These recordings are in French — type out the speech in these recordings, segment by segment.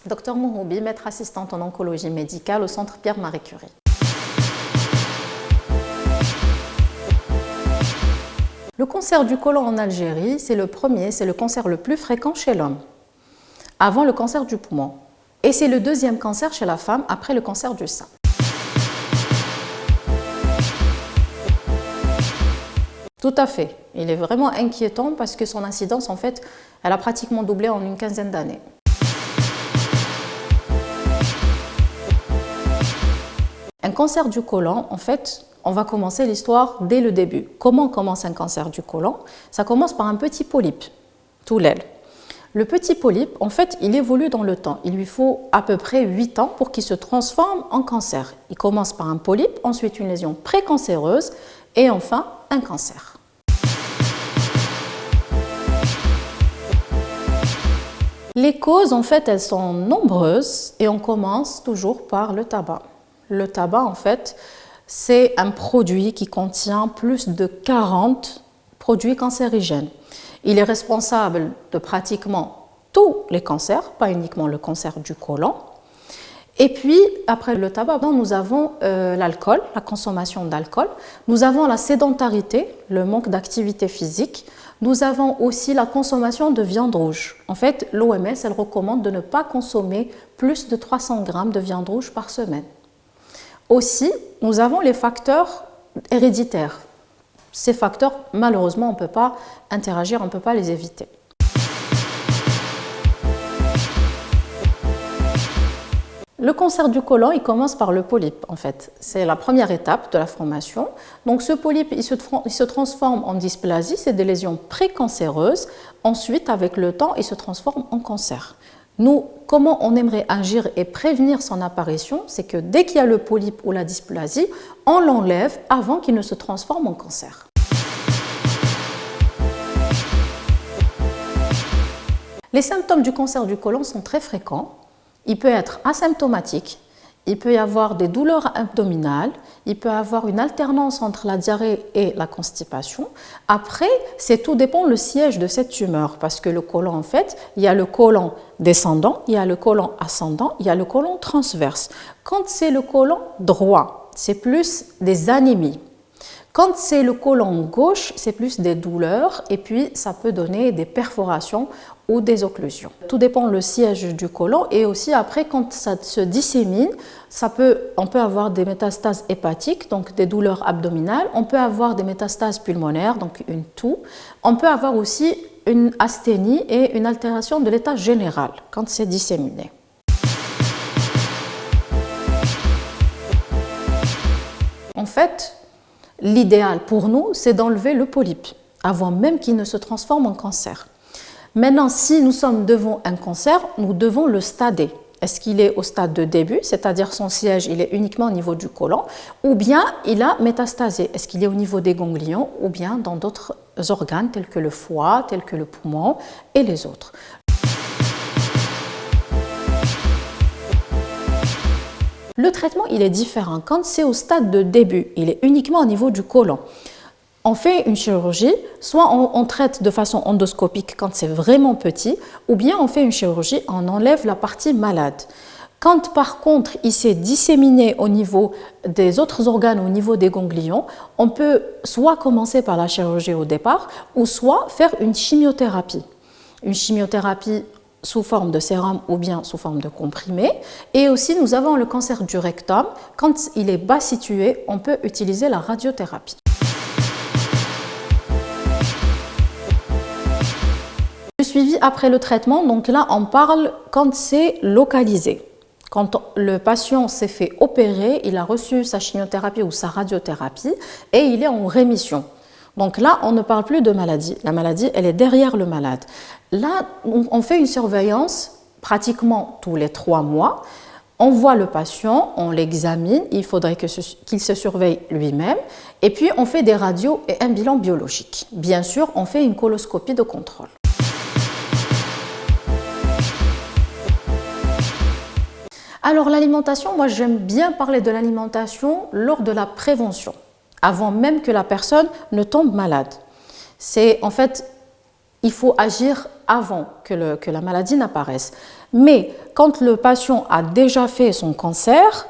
Dr Mouhoubi, maître assistante en oncologie médicale au centre Pierre-Marie Curie. Le cancer du côlon en Algérie, c'est le premier, c'est le cancer le plus fréquent chez l'homme, avant le cancer du poumon. Et c'est le deuxième cancer chez la femme après le cancer du sein. Tout à fait. Il est vraiment inquiétant parce que son incidence, en fait, elle a pratiquement doublé en une quinzaine d'années. Un cancer du côlon, en fait, on va commencer l'histoire dès le début. Comment commence un cancer du côlon? Ça commence par un petit polype, tout l'aile. Le petit polype, en fait, il évolue dans le temps. Il lui faut à peu près 8 ans pour qu'il se transforme en cancer. Il commence par un polype, ensuite une lésion précancéreuse et enfin un cancer. Les causes, en fait, elles sont nombreuses et on commence toujours par le tabac. Le tabac, en fait, c'est un produit qui contient plus de 40 produits cancérigènes. Il est responsable de pratiquement tous les cancers, pas uniquement le cancer du côlon. Et puis, après le tabac, nous avons l'alcool, la consommation d'alcool. Nous avons la sédentarité, le manque d'activité physique. Nous avons aussi la consommation de viande rouge. En fait, l'OMS, elle recommande de ne pas consommer plus de 300 grammes de viande rouge par semaine. Aussi, nous avons les facteurs héréditaires. Ces facteurs, malheureusement, on ne peut pas interagir, on ne peut pas les éviter. Le cancer du côlon, il commence par le polype, en fait. C'est la première étape de la formation. Donc, ce polype, il se transforme en dysplasie, c'est des lésions précancéreuses. Ensuite, avec le temps, il se transforme en cancer. Nous, comment on aimerait agir et prévenir son apparition? C'est que dès qu'il y a le polype ou la dysplasie, on l'enlève avant qu'il ne se transforme en cancer. Les symptômes du cancer du côlon sont très fréquents. Il peut être asymptomatique, il peut y avoir des douleurs abdominales, il peut y avoir une alternance entre la diarrhée et la constipation. Après, tout dépend le siège de cette tumeur, parce que le côlon, en fait, il y a le côlon descendant, il y a le côlon ascendant, il y a le côlon transverse. Quand c'est le côlon droit, c'est plus des anémies. Quand c'est le côlon gauche, c'est plus des douleurs et puis ça peut donner des perforations ou des occlusions. Tout dépend le siège du côlon et aussi après quand ça se dissémine, on peut avoir des métastases hépatiques, donc des douleurs abdominales, on peut avoir des métastases pulmonaires, donc une toux, on peut avoir aussi une asthénie et une altération de l'état général quand c'est disséminé. En fait, l'idéal pour nous, c'est d'enlever le polype avant même qu'il ne se transforme en cancer. Maintenant, si nous sommes devant un cancer, nous devons le stader. Est-ce qu'il est au stade de début, c'est-à-dire son siège il est uniquement au niveau du côlon, ou bien il a métastasé? Est-ce qu'il est au niveau des ganglions ou bien dans d'autres organes tels que le foie, tels que le poumon et les autres? Le traitement, il est différent. Quand c'est au stade de début, il est uniquement au niveau du côlon. On fait une chirurgie, soit on traite de façon endoscopique quand c'est vraiment petit, ou bien on fait une chirurgie, on enlève la partie malade. Quand par contre il s'est disséminé au niveau des autres organes, au niveau des ganglions, on peut soit commencer par la chirurgie au départ, ou soit faire une chimiothérapie. Une chimiothérapie sous forme de sérum ou bien sous forme de comprimé. Et aussi, nous avons le cancer du rectum. Quand il est bas situé, on peut utiliser la radiothérapie. Le suivi après le traitement, donc là, on parle quand c'est localisé. Quand le patient s'est fait opérer, il a reçu sa chimiothérapie ou sa radiothérapie et il est en rémission. Donc là, on ne parle plus de maladie. La maladie, elle est derrière le malade. Là, on fait une surveillance pratiquement tous les 3 mois. On voit le patient, on l'examine, il faudrait qu'il se surveille lui-même. Et puis, on fait des radios et un bilan biologique. Bien sûr, on fait une coloscopie de contrôle. Alors, l'alimentation, moi, j'aime bien parler de l'alimentation lors de la prévention, avant même que la personne ne tombe malade. En fait, il faut agir avant que la maladie n'apparaisse. Mais quand le patient a déjà fait son cancer,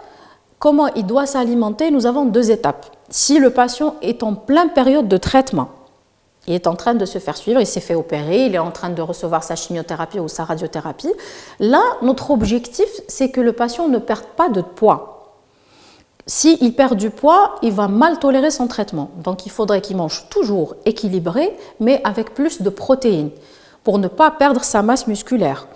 comment il doit s'alimenter? Nous avons deux étapes. Si le patient est en pleine période de traitement, il est en train de se faire suivre, il s'est fait opérer, il est en train de recevoir sa chimiothérapie ou sa radiothérapie. Là, notre objectif, c'est que le patient ne perde pas de poids. S'il perd du poids, il va mal tolérer son traitement. Donc, il faudrait qu'il mange toujours équilibré, mais avec plus de protéines, pour ne pas perdre sa masse musculaire.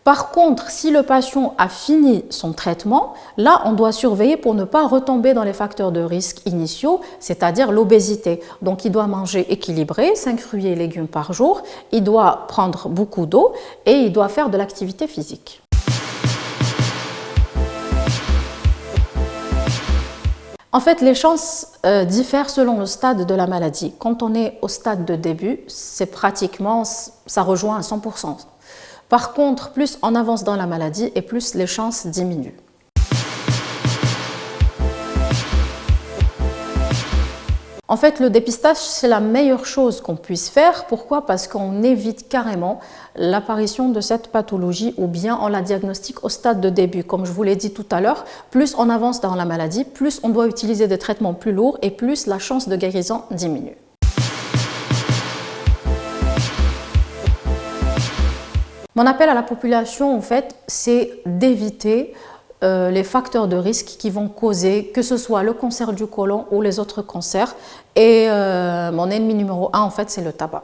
Par contre, si le patient a fini son traitement, là, on doit surveiller pour ne pas retomber dans les facteurs de risque initiaux, c'est-à-dire l'obésité. Donc, il doit manger équilibré, 5 fruits et légumes par jour, il doit prendre beaucoup d'eau et il doit faire de l'activité physique. En fait, les chances diffèrent selon le stade de la maladie. Quand on est au stade de début, c'est pratiquement, ça rejoint à 100%. Par contre, plus on avance dans la maladie et plus les chances diminuent. En fait, le dépistage, c'est la meilleure chose qu'on puisse faire. Pourquoi? Parce qu'on évite carrément l'apparition de cette pathologie ou bien on la diagnostique au stade de début. Comme je vous l'ai dit tout à l'heure, plus on avance dans la maladie, plus on doit utiliser des traitements plus lourds et plus la chance de guérison diminue. Mon appel à la population, en fait, c'est d'éviter les facteurs de risque qui vont causer que ce soit le cancer du côlon ou les autres cancers. Et mon ennemi numéro 1, en fait, c'est le tabac.